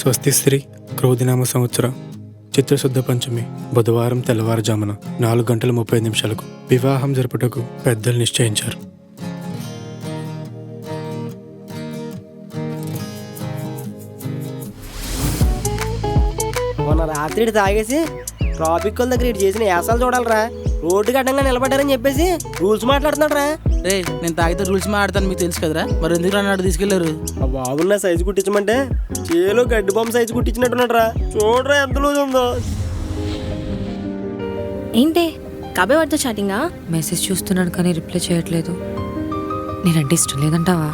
స్వస్తిశ్రీ క్రోధినామ సంవత్సరం చిత్రశుద్ధ పంచమి బుధవారం తెల్లవారుజామున 4:30 వివాహం జరుపుటకు పెద్దలు నిశ్చయించారు. మొన్న రాత్రి తాగేసి ట్రాఫిక్ వాళ్ళ దగ్గర ఇటు చేసిన యాసాలు చూడాలరా. రోడ్డుకి అడ్డంగా నిలబడ్డారని చెప్పేసి రూల్స్ మాట్లాడుతున్నాడు రా. రే నేను తాగితే రూల్స్ మాట్లాడతాను మీకు తెలుసు కదరా, మరి ఎందుకు అన్నాడు తీసుకెళ్లారు? ఆ బాబున్న సైజు కుట్టించమంటే చేలో గడ్డి బొమ్మ సైజు కుట్టించినట్టున్నాడు రా. చూడరా ఎంత లూజ్ ఉందో. ఏంటి కాబే వాడితో చాటింగా? మెసేజ్ చూస్తున్నాడు కానీ రిప్లై చేయట్లేదు. నేనంటే ఇష్టం లేదంటావా?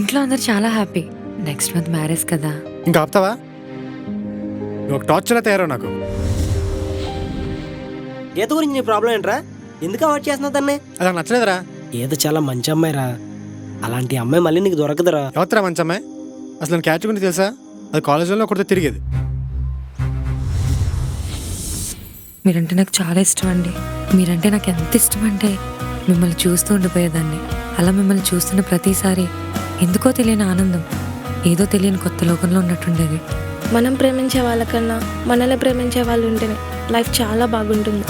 ఇంట్లో అందరు చాలా హ్యాపీ. నెక్స్ట్ మంత్ మ్యారేజ్ కదా. ఇంకా ఆపుతావా? నువ్వు ఒక టార్చర్లా తయారవు నాకు. గీత గురించి నీ ప్రాబ్లం ఏంట్రా? ఎందుకు అవాయిడ్ చేస్తున్నావు తన్నే? అది నాకు నచ్చలేదురా. గీత చాలా మంచి అమ్మాయి రా. అలాంటి అమ్మాయి మళ్ళీ నీకు దొరకదురా. ఎవరిరా మంచి అమ్మాయి? అసలు నేను క్యాచ్ గురించి తెలుసా? అది కాలేజీలో ఒకటితో తిరిగేది. మీరంటే నాకు చాలా ఇష్టం అండి. మీరంటే నాకు ఎంత ఇష్టం అంటే మిమ్మల్ని చూస్తూ ఉండిపోయేదాన్ని. అలా మిమ్మల్ని చూస్తున్న ప్రతిసారి ఎందుకో తెలియని ఆనందం, ఏదో తెలియని కొత్త లోకంలో ఉన్నట్టుండేది. మనం ప్రేమించే వాళ్ళకన్నా మనల్ని ప్రేమించే వాళ్ళు ఉంటేనే లైఫ్ చాలా బాగుంటుంది.